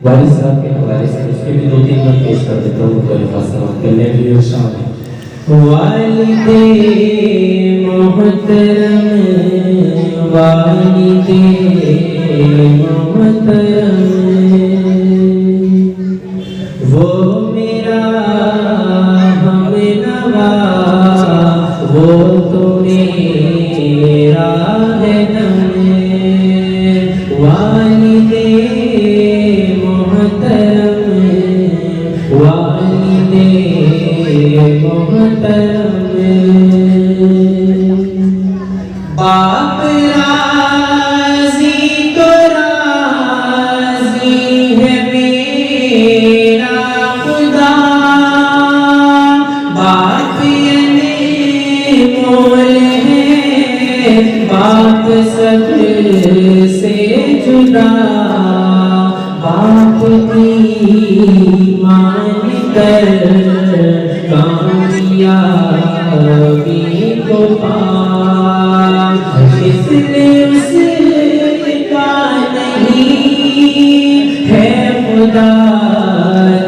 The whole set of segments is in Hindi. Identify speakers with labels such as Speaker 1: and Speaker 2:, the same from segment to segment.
Speaker 1: वालिद साहब के हवाले से उसके भी 2-3 बार पेश कर देता हूँ तो अल्फाज समाप्त करने के लिए शामिल है। वालिदे मोहतरम वालिदे मोहतरम वो मेरा हमनवा वो तो मेरा है दम वालिदे मोहतरम वालिदे मोहतरम बाप राज़ी तो राज़ी है मेरा खुदा बाप यानी मोल है बाप सब से जुदा बाप की मान कर कामयाबी को पा इसलिए उसका नहीं है खुदा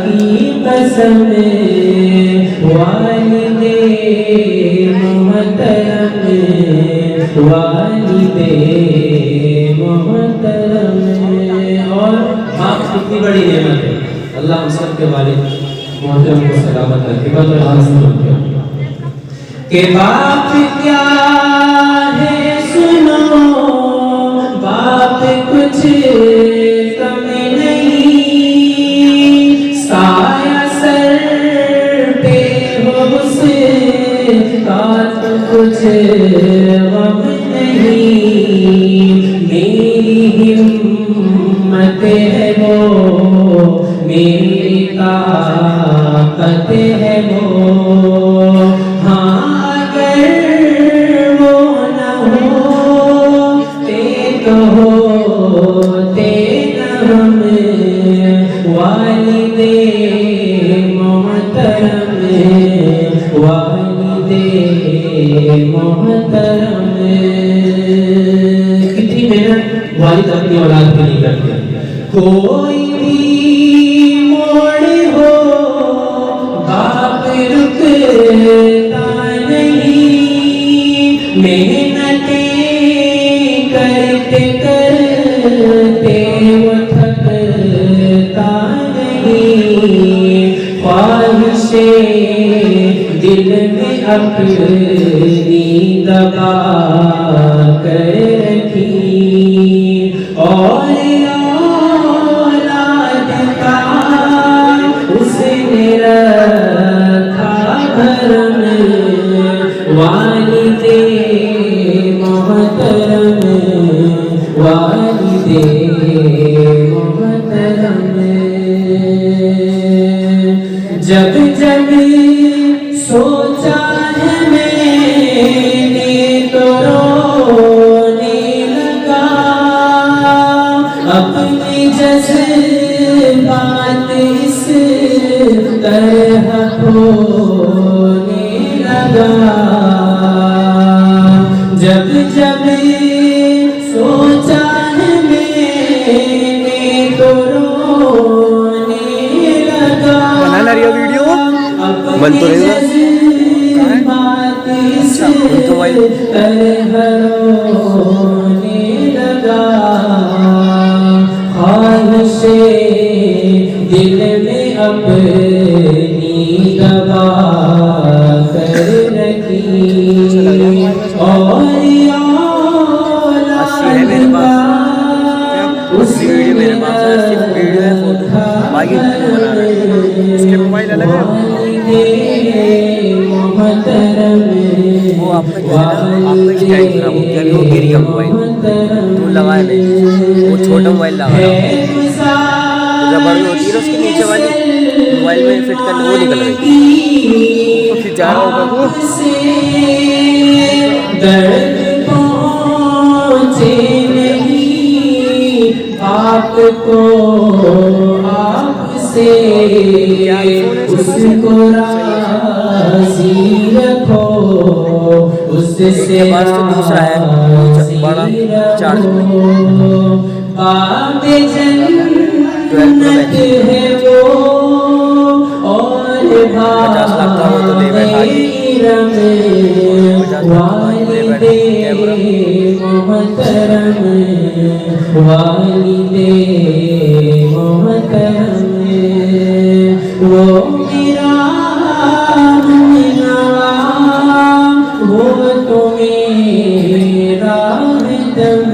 Speaker 1: की कसम वालिदे मोहतरम वालिदे मोहतरम। और बाप कितनी बड़ी नेमत है, अल्लाह हम सब के वालिद मोहतरम को सलामत रखे। बात के बाप क्या है सुनो बाप कुछ कम नहीं साया सर पे हो उसका तो कुछ गम नहीं मेरी हिम्मत है वो मेरी ताकत है वो वालिदे मोहतरम वालिदे मोहतरम। कितनी मेहनत वालिद अपनी औलाद के लिए करते हैं। कोई भी मोड़ हो बाप रुकता नहीं मेहनतें करते करते वो थकता नहीं ख्वाहिशे दिल में अपनी दबा कर रखी और औलाद का उसने रखा भरम वालिदे मोहतरम वालिदे मोहतरम। जब जब सोचा है मैंने तो रोने लगा अपने जज्बात इस तरह खोने लगा जब जब सोचा है मैंने तो रोने लगा
Speaker 2: बनाना रही वीडियो बन तो रही
Speaker 1: रोने लगा ख्वाहिशे दिल में अपनी दबा कर रखी और
Speaker 2: मेरे पास सिर्फ वीडियो है फोटो बाकी इसके मोबाइल अलग है वो आपका स्टैंड खराब हो गया वो गिर गया मोबाइल तो लगाया नहीं वो छोटा मोबाइल लगाया जब बड़ी होती है उसके नीचे वाली मोबाइल में फिट करने वो निकल रही तो फिर जा रहा होगा वो
Speaker 1: दर्द पहुंचे नहीं आपको आपसे उसको राज़ी रखो उससे
Speaker 2: पास तो दूसरा है बड़ा चार्ज
Speaker 1: बाबे जन
Speaker 2: तो
Speaker 1: जन्नत है वो और
Speaker 2: 50 लाख था वो तो ले बैठा आज। 50 लाख तो ले बैठा कैमरा।
Speaker 1: मोहतरम वालिदे मोहतरम वो मेरा हमनवा वो तो मेरा दम